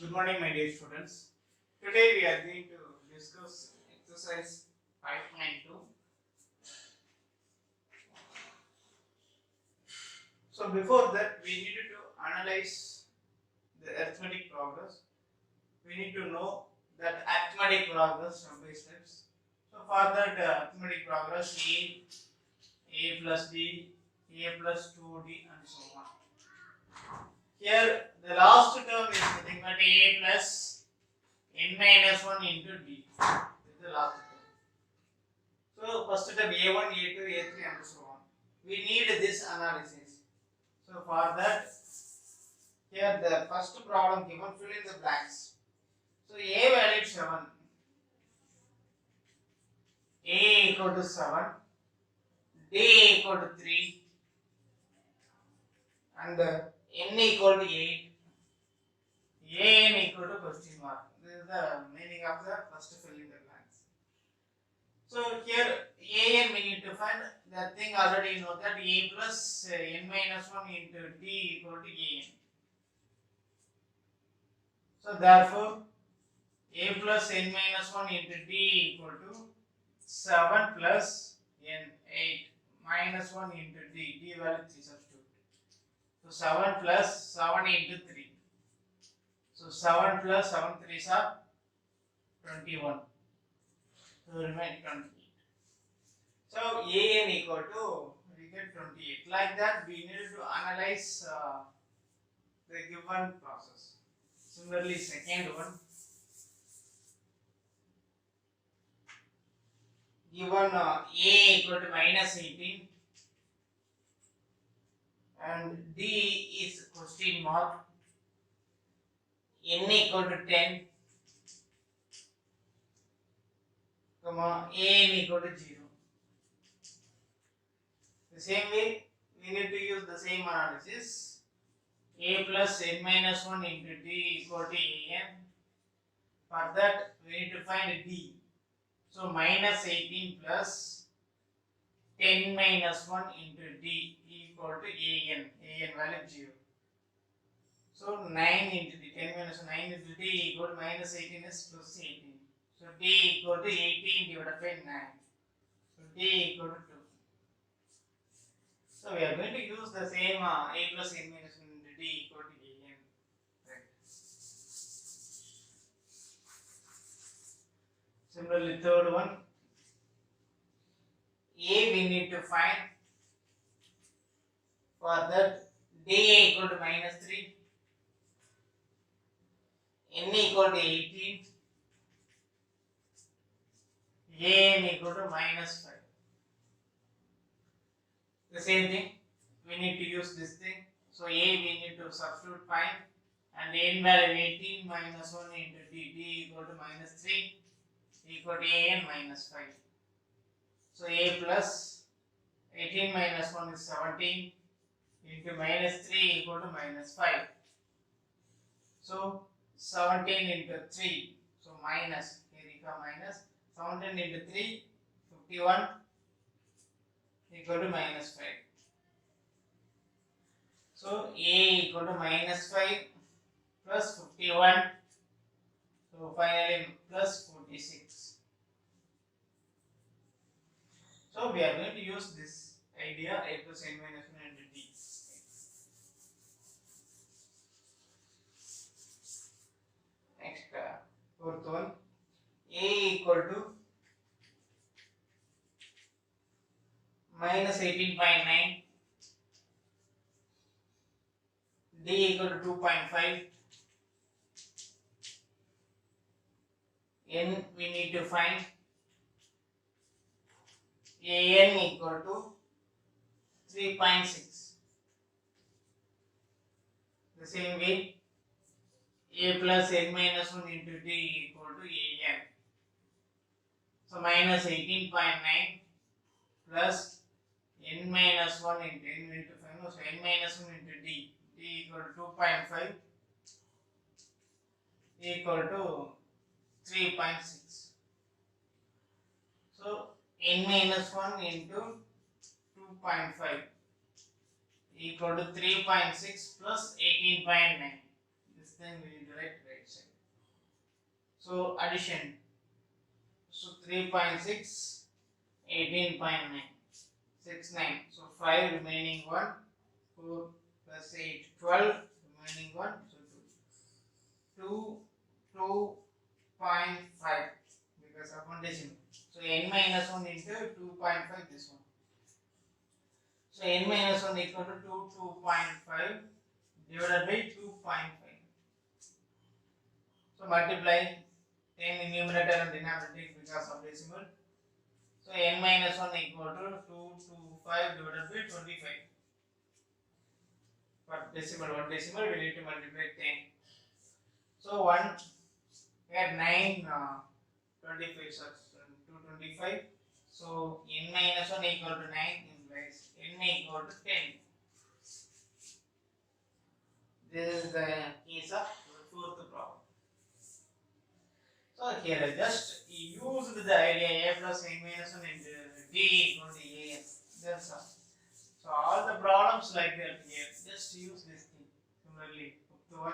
Good morning, my dear students. Today we are going to discuss exercise 5.2. So, before that, we needed to analyze the arithmetic progress. We need to know that arithmetic progress step by steps. So, for that arithmetic progress, A plus D, A plus 2D, and so on. Here, the last term is nothing but A plus n minus 1 into D. This is the last term. So first step A1, A2, A3 and so on. We need this analysis. So for that, here the first problem given, fill in the blanks. So A value 7, A equal to 7, D equal to 3 and N equal to 8, An equal to question mark. This is the meaning of the first fill in the blanks. So here An we need to find, that thing already you know that A plus n minus 1 into D equal to An. So therefore A plus n minus 1 into D equal to 7 plus n 8 minus 1 into D. D value 3 substitute. So 7 plus 7 into 3. So 7 plus 7 3s are 21. So remain 28. So An equal to, we get 28. Like that we need to analyze the given process. Similarly, second one, given A equal to minus 18 and D is question mark, N equal to 10, comma An equal to 0. The same way, we need to use the same analysis. A plus n minus 1 into D equal to An. For that, we need to find D. So minus 18 plus 10 minus 1 into D equal to An. An value 0. So 9 into the 10 minus 9 into D equal to minus 18 is plus 18. So D equal to 18 divided by 9. So D equal to 2. So we are going to use the same A plus n minus 1 into D equal to An. Right. Similarly, third one, A we need to find. For that, D equal to minus 3, N equal to 18, An equal to minus 5. The same thing, we need to use this thing. So A we need to substitute find, and N value 18 minus 1 into D equal to minus 3 equal to An minus 5. So A plus 18 minus 1 is 17 into minus 3 equal to minus 5. So 17 into 3, so minus, here you come minus, 17 into 3, 51 equal to minus 5. So A equal to minus 5 plus 51, so finally plus 46. So we are going to use this idea A plus n minus 1 into D. Next, fourth one, A equal to minus 18.9, D equal to 2.5, N we need to find, An equal to 3.6. The same way, A plus n minus 1 into D equal to An. So minus 18.9 plus n minus 1 into n into 5. No, so n minus 1 into D equal to 2.5 equal to 3.6. So n minus 1 into 2.5 equal to 3.6 plus 18.9. This thing we need to write right side. So addition. So 3.6, 18.9, 69. So 5 remaining 1, 4 plus 8, 12, remaining 1, so 2, 2.5 because of one decimal. So n minus 1 into 2.5 this one. So n minus 1 equal to 2.5 divided by 2.5. So multiply 10 in numerator and denominator because of decimal. So n minus 1 equal to 225 divided by 25. For decimal, one decimal we need to multiply 10. So 1 here 9 25 so 225. So n minus 1 equal to 9 implies n equal to 10. This is the case of fourth problem. So here I just used the idea a plus n minus 1 into d equal to a. That's all. So all the problems like that here, just use this thing. Similarly, up to 1,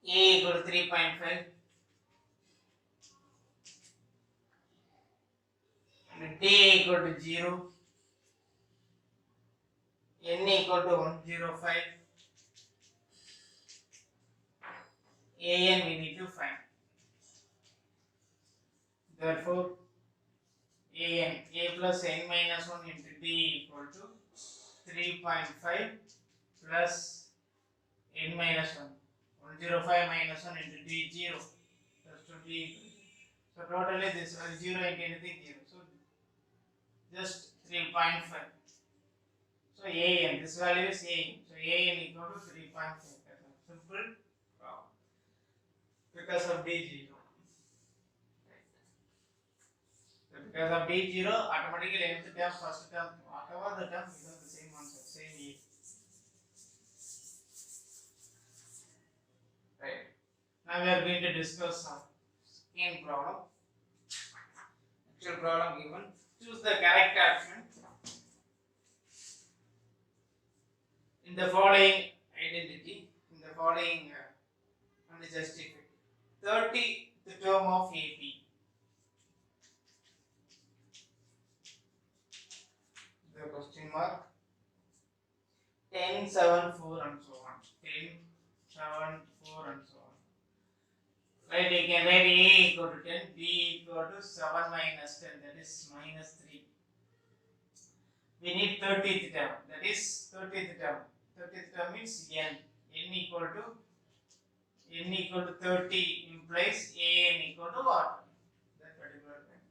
a equal to 3.5 and d equal to 0, n equal to 105, an we need to find. Therefore, a plus n minus 1 into d equal to 3.5 plus n minus 1. 105 minus 1 into d 0. That's to d. So totally this 0 into anything 0. So just 3.5. So an, this value is an. So an equal to 3.5. Simple problem. Because of d 0. Because of d0, automatically nth term, first term, whatever the term becomes the same answer, same e. Right. Now we are going to discuss some second problem. Actual problem given. Choose the correct option in the following identity, in the following and justify. 30 the term of AP. The question mark 10, 7, 4 and so on. 10, 7, 4 and so on. Right, you can write A equal to 10, B equal to 7 minus 10, that is minus 3. We need 30th term, that is 30th term. 30th term means n. N equal to 30 implies an equal to what? That particular term.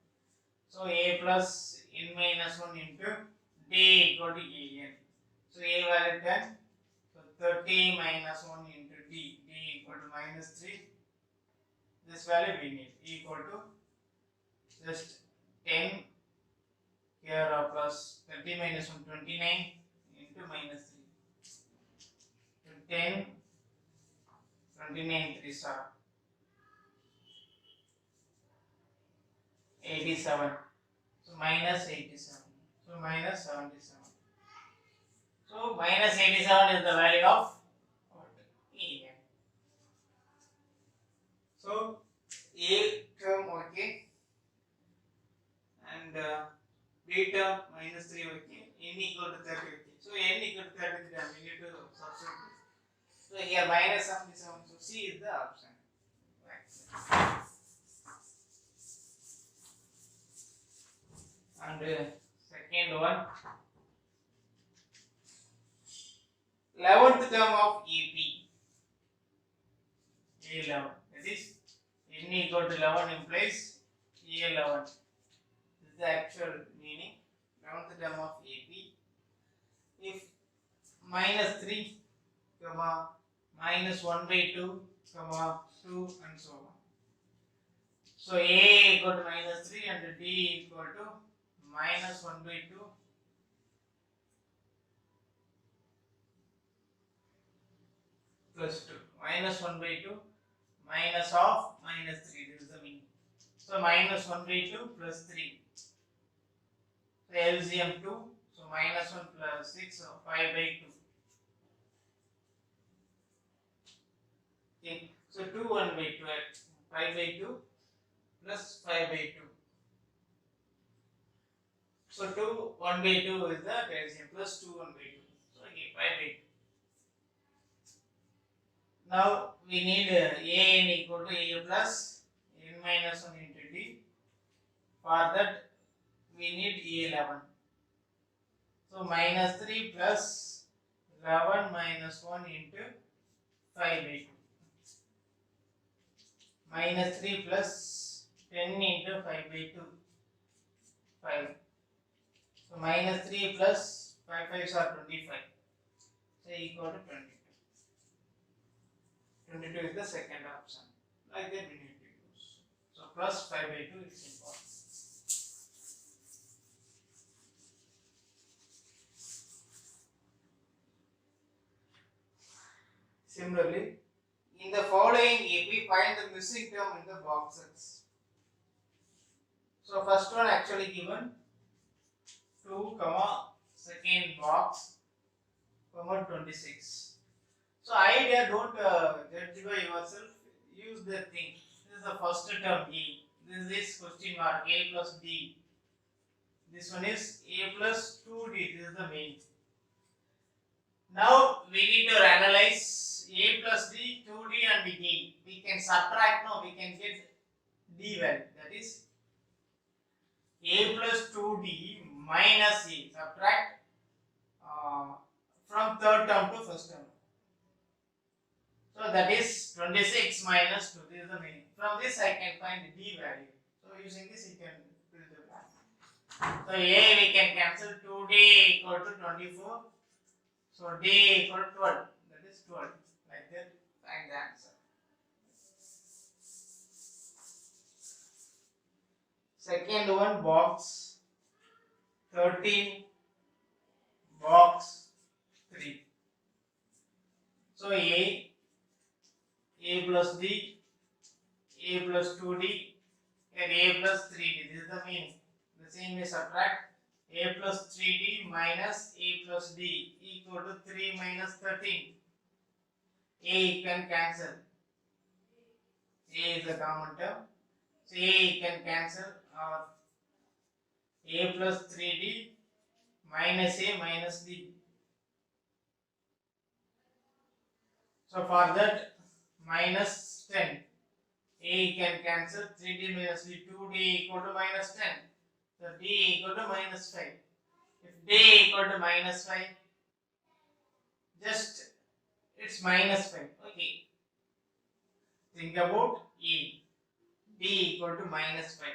So a plus n minus 1 into d equal to an. So a value 10. So 30 minus 1 into d equal to minus 3. This value we need equal to just 10 here plus 30 minus 1 29 into minus 3. So 10 29 3 are 87. So minus 87. So minus 77. So minus 87 is the value of what? A. So A term okay and B term minus 3 okay, n equal to 30 okay. So n equal to 30 term we need to substitute. So here minus 77, so C is the option. Right. And second one, 11th term of AP, A11, that is n equal to 11 implies A11. This is the actual meaning, 11th term of AP. If minus 3, comma, minus 1 by 2, comma, 2 and so on. So A equal to minus 3 and D equal to minus 1 by 2 plus 2. Minus 1 by 2 minus of minus 3. This is the meaning. So minus 1 by 2 plus 3. So LCM 2. So minus 1 plus 6. So 5 by 2. Okay, so 2 1 by 2, 5 by 2 plus 5 by 2. So 2 1 by 2 is the LCM plus 2 1 by 2. So okay, 5 by 2. Now we need an equal to a plus n minus 1 into d. For that we need a11. So minus 3 plus 11 minus 1 into 5 by 2. Minus 3 plus 10 into 5 by 2. 5. So minus 3 plus 5 5s are 25. So equal to 22. 22 is the second option. Like that we need to use. So plus 5 by 2 is important. Similarly, in the following we find the missing term in the boxes. So first one actually given 2 comma second box comma 26. So idea, don't judge by yourself, use the thing. This is the first term E. This is question mark A plus D. This one is A plus 2D. This is the main. Now we need to analyze A plus D, 2D and D. We can subtract, no, we can get D value. That is A plus 2D minus A. Subtract from third term to first term. So that is 26 minus 2. This is the meaning. From this I can find the D value. So using this you can fill the blank. So A we can cancel 2D equal to 24. So D equal to 12. That is 12. Like that, find the answer. Second one, box 13, box 3. So A plus D, A plus 2D, and A plus 3D. This is the meaning. The same way subtract A plus 3D minus A plus D equal to 3 minus 13. A can cancel. A is a common term. So A can cancel, or A plus 3D minus A minus D. So for that, minus 10. A can cancel, 3D minus D, 2D equal to minus 10. So D equal to minus 5. If D equal to minus 5, just it's minus 5. Okay. Think about E. D equal to minus 5.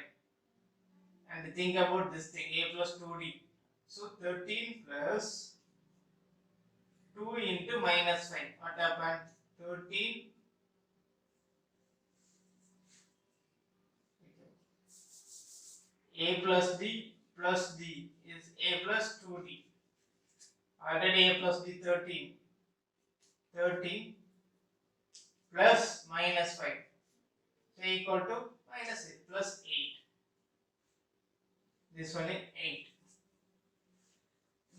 And think about this thing, A plus 2D. So 13 plus 2 into minus 5. What happened? 13. A plus D is A plus 2D. Already A plus D 13. 13 plus minus 5. So equal to minus 8 plus 8. This one is 8.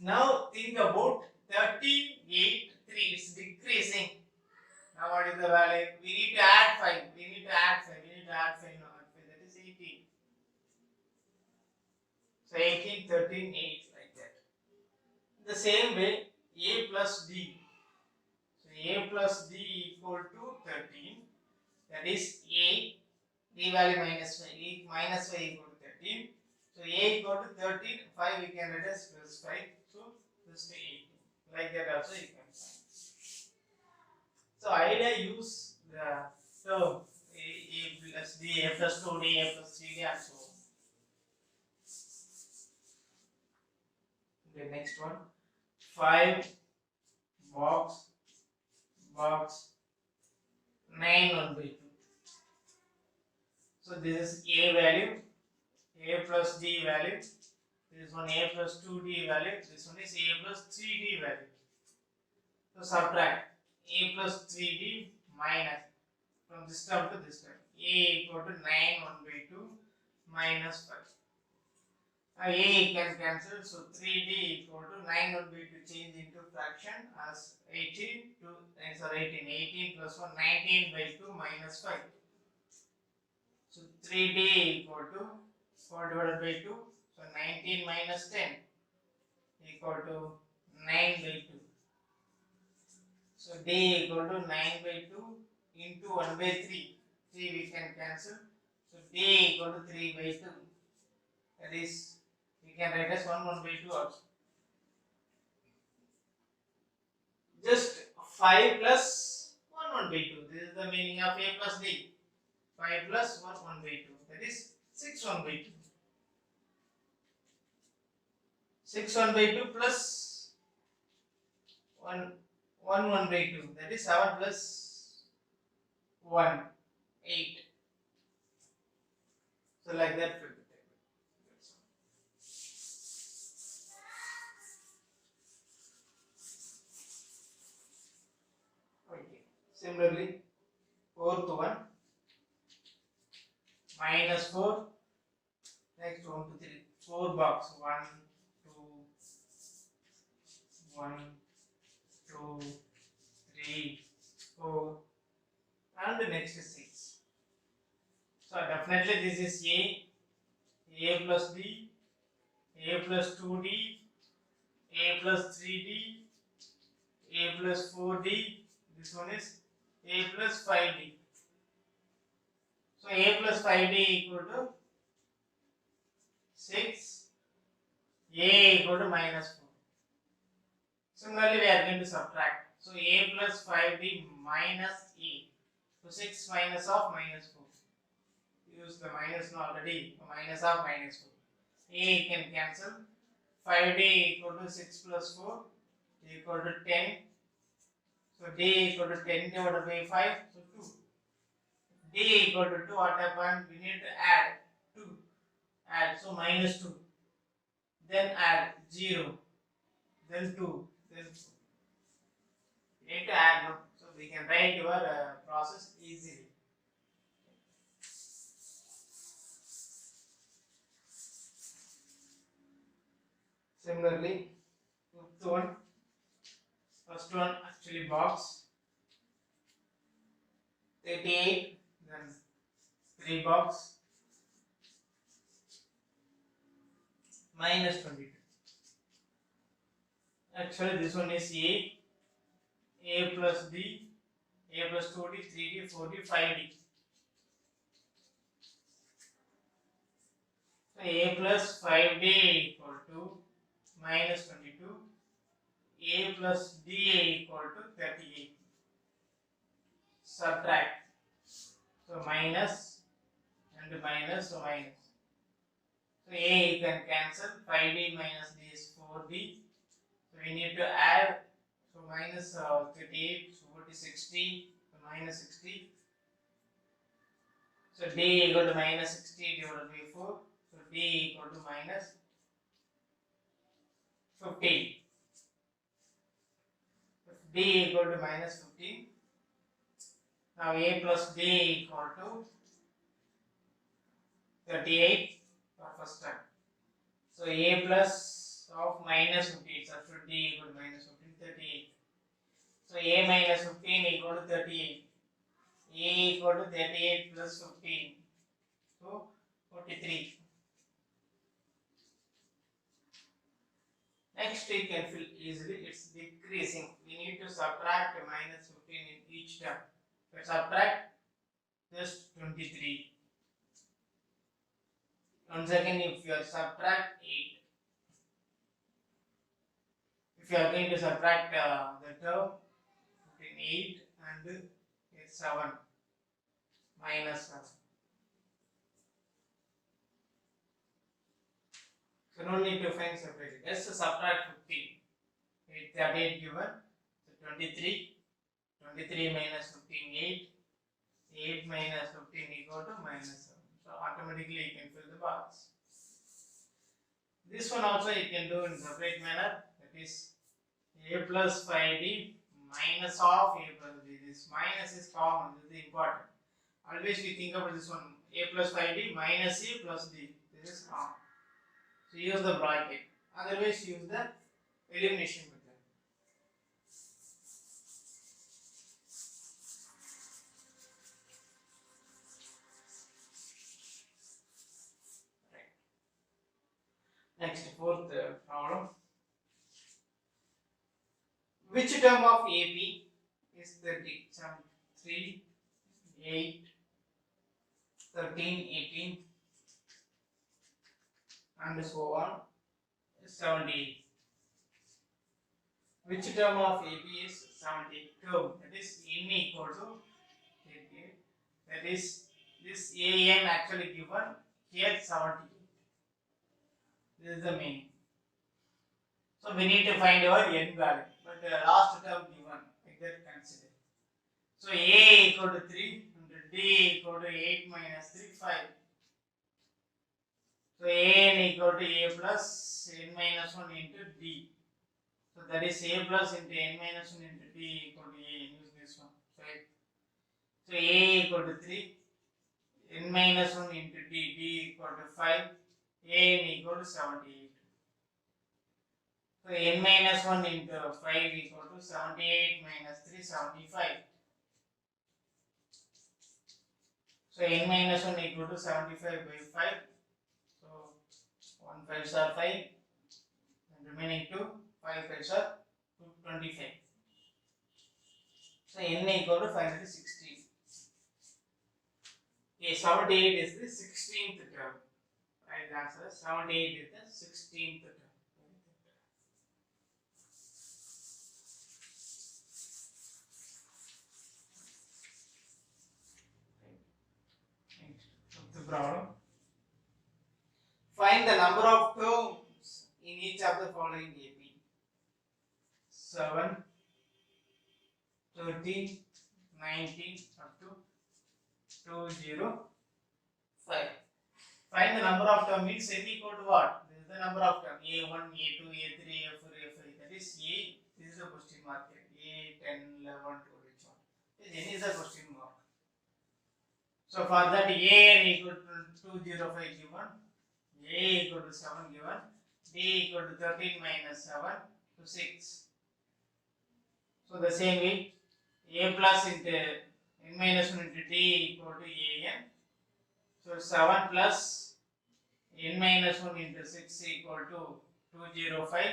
Now think about 13, 8, 3. It's decreasing. Now what is the value? We need to add 5. We need to add 5. Now add 5. That is 18. So 18, 13, 8 like that. The same way A plus D. So A plus D equal to 13. That is A. D value minus 5. A minus 5 equal to 13. So A equal to 13. 5 we can write as plus 5. So plus 18. Like that also you can find. So idea use the term A plus D, A plus 2D, A plus 3D and so on. The next one, 5 box 9 1 by 2. So this is A value, A plus D value. This one A plus 2D value. This one is A plus 3D value. So subtract A plus 3D minus from this term to this term. A equal to 9 1 by 2 minus 5. A can cancel, so 3D equal to 9 will be to change into fraction as 18 to, sorry, 18 plus 1, 19 by 2 minus 5. So 3D equal to 4 divided by 2, so 19 minus 10 equal to 9 by 2. So D equal to 9 by 2 into 1 by 3. 3 we can cancel. So D equal to 3 by 2. That is, we can write as 1 by 2 also. Just 5 plus 1 by 2. This is the meaning of A plus D. 5 plus 1 by 2. That is 6 by 2. 6 by 2 plus 1 by 2. That is 7 plus 1, 8. So like that will be taken. Okay. Similarly, fourth one, minus 4. Next 1, 2, 3. 4 box. 1, 2, 1, 2, 3, 4. And the next is 6. So definitely this is A plus D, A plus 2D, A plus 3D, A plus 4D. This one is A plus 5D. So A plus 5D equal to 6, A equal to minus 4. Similarly, we are going to subtract. So A plus 5D minus A. So 6 minus of minus 4. Use the minus already. Minus of minus 4. A can cancel. 5D equal to 6 plus 4 equal to 10. So D equal to 10 divided by 5. So 2. D equal to 2. What happened? We need to add 2. Add. So minus 2. Then add 0. Then 2. Then 4. You need to add. No? So we can write your process easily. Similarly, fifth one, first one actually box 38, then 3 box minus 22. Actually, this one is A plus D, A plus 2D, 3D, 4D, 5D. So A plus 5D equal to minus 22, A plus D equal to 38. Subtract. So minus and minus, so minus. So A you can cancel, 5D minus D is 4D. So we need to add, so minus 38, so what is 60, so minus 60. So D equal to minus 60 divided by 4. So D equal to minus 15. D equal to minus 15. Now A plus D equal to 38 for first time. So A plus of minus 15, substitute D equal to minus 15, 38. So A minus 15 equal to 38. A equal to 38 plus 15. So 43. Next we can fill easily, it's decreasing. We need to subtract minus 15 in each term. Let's subtract just 23. Once again, if you are subtract 8, if you are going to subtract the term between 8 and 7 minus 7. So no need to find separately. Just subtract 15. 38 given. So 23. 23 minus 15, 8. 8 minus 15 equal to minus 7. So automatically you can fill the box. This one also you can do in separate manner. That is A plus 5D minus of A plus D. This minus is common. This is important. Always we think about this one. A plus 5D minus A plus D. This is common. So So use the bracket. Otherwise use the elimination method. Next, fourth problem. Which term of AP is 30? 3, 8, 13, 18, and so on. 70. Which term of AP is 72? That is n equal to 38. That is this an actually given here 70. This is the meaning. So we need to find our n value. But last term given, like that consider. So a equal to 3 and d equal to 8 minus 3, 5. So an equal to a plus n minus 1 into d. So that is a plus into n minus 1 into d equal to a. Use this one. Right? So a equal to 3, n minus 1 into d equal to 5, an equal to 78. So n minus 1 into 5 equal to 78 minus 3, 75. So n minus 1 equal to 75 by 5. So 1 5s are 5 and remaining 2, 5 5s are 25. So n equal to 516. Okay, 78 is the 16th term. Right answer 78 is the 16th term. The problem. Find the number of terms in each of the following AP. 7, 13, 19 up to 205. Find the number of terms means n equal to what? This is the number of terms a1, a2, a3, a4, a5. That is a. This is the question mark here. A 10, 11, 12, which one? N is the question mark. So for that a equal to 205 given, a equal to 7 given, d equal to 13 minus 7 to 6. So the same way a plus into n minus 1 into d equal to an. So 7 plus n minus 1 into 6 equal to 205.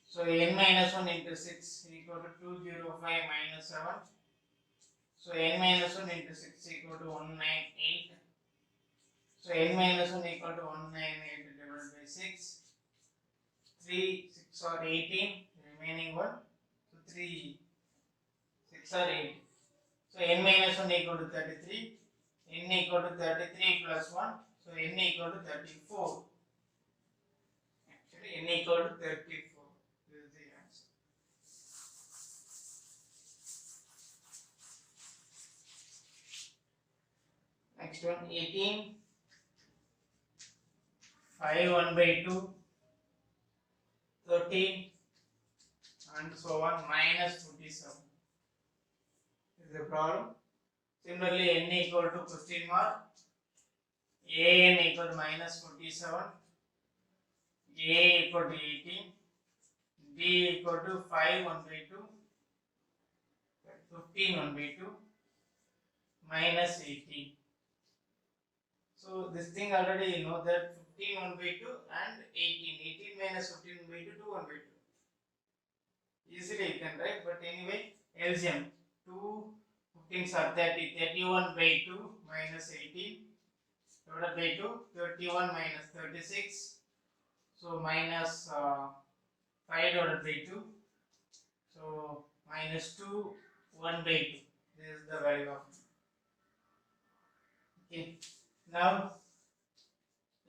So n minus 1 into 6 equal to 205 minus 7. So n minus 1 into 6 equal to 198. So n minus 1 equal to 198 divided by 6. 3, 6 or 18. Remaining one. So 3, 6 or 8. So n minus 1 equal to 33. N equal to 33 plus 1. So n equal to 34. Actually n equal to 34. This is the answer. Next one 18. 5 1 by 2. 13 and so on minus 27. This is the problem. Similarly, n equal to question mark, an equal to minus 47, a equal to 18, d equal to 5 1 by 2, 15 1 by 2, minus 18. So this thing already you know that 15 1 by 2 and 18. 18 minus 15 1 by 2, 2 1 by 2. Easily you can write, but anyway, LCM 2 15s are 30, 31 by 2 minus 18 divided by 2, 31 minus 36. So minus 5 divided by 2. So minus 2, 1 by 2. This is the value of it. Okay. Now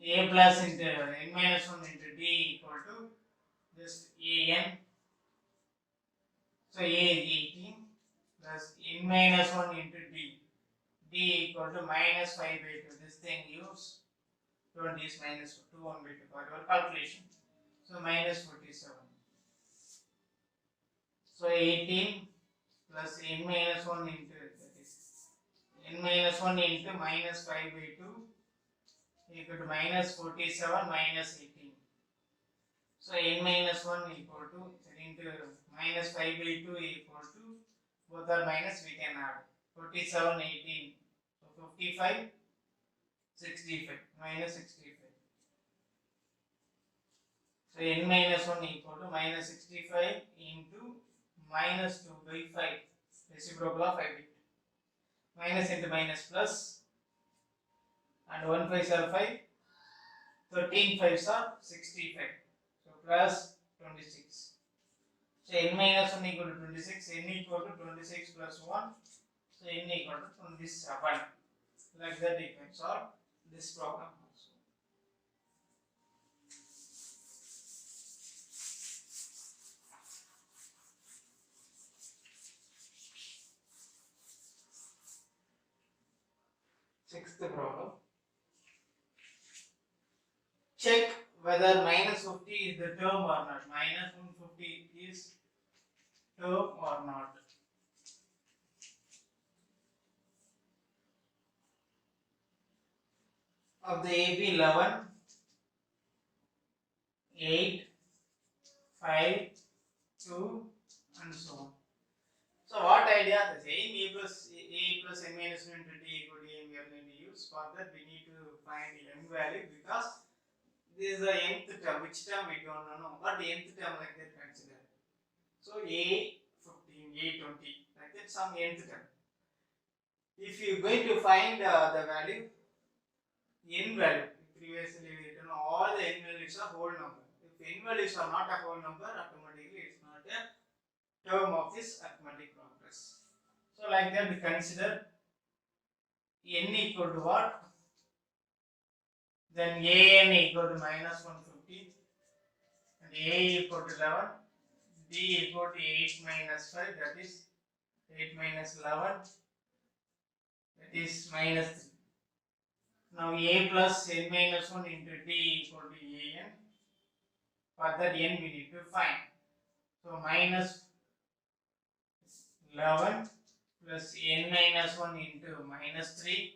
a plus into n minus 1 into d equal to just an. So a is 18 plus n minus 1 into d. D equal to minus 5 by 2. This thing use 20 is minus 2 1 by 2 for your calculation. So minus 47. So 18 plus n minus 1 into, that is n minus 1 into minus 5 by 2 equal to minus 47 minus 18. So n minus 1 equal to into minus 5 by 2 equal to both are minus, we can add 47 18. So 55 65 minus 65. So n minus 1 equal to minus 65 into minus 2 by 5, reciprocal of 5 bit. Minus into minus plus, and 1 5s are 5, 13 5s are 65. So plus 26. So n minus 1 equal to 26, n equal to 26 plus 1, so n equal to 27. Like that you can solve this problem also. Sixth problem. Check whether minus 50 is the term or not. Minus 150 is term or not. Of the AB 11, 8, 5, 2 and so on. So what idea? The same a plus n minus 1 into t equal to m we are going to use. For that we need to find the m value, because this is the nth term. Which term we don't know, but the nth term like that consider. So a 15, a 20, like that some nth term. If you are going to find the value, n value, previously we written all the n values are whole number. If n values are not a whole number, automatically it's not a term of this arithmetic progress. So like that we consider n equal to what? Then an equal to minus 150 and a equal to 11, b equal to 8 minus 5, that is 8 minus 11, that is minus 3. Now a plus n minus 1 into t equal to an. For that n we need to find. So minus 11 plus n minus 1 into minus 3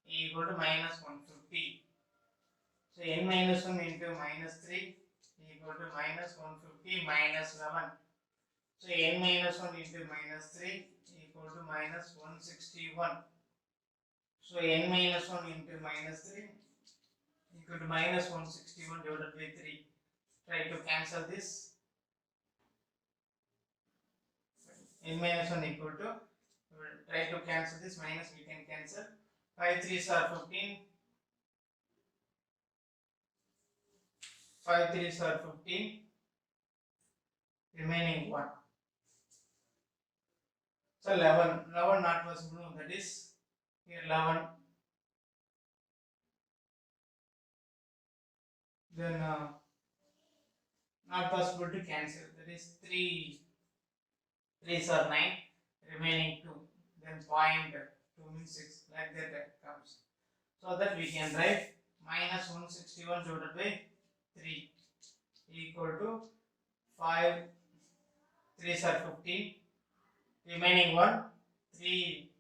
equal to minus 150. So n minus 1 into minus 3 equal to minus 150 minus 11. So n minus 1 into minus 3 equal to minus 161. So n minus 1 into minus 3 equal to minus 161 divided by 3. Try to cancel this. N minus 1 equal to, try to cancel this, minus we can cancel. 5 3s are 15. 5 3s are 15. Remaining 1. So 11 not possible, that is here 11. Then not possible to cancel, that is 3 3s are 9. Remaining 2. Then point 2 means 6, like that comes. So that we can write minus 161 divided by 3 equal to 5 3s are 15. Remaining 1, 3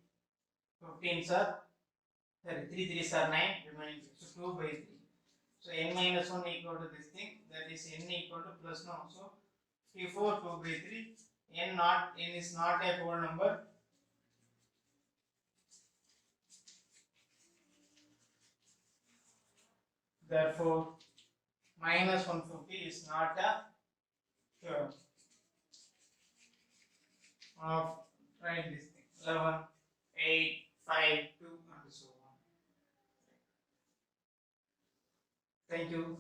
15s are, sorry, 3 3s are 9, remaining 6, so 2 by 3. So n minus 1 equal to this thing, that is n equal to plus no. So 54 2 by 3, n is not a whole number. Therefore minus 150 is not a term of, write this thing, 11 8 5 2 and so on. Thank you.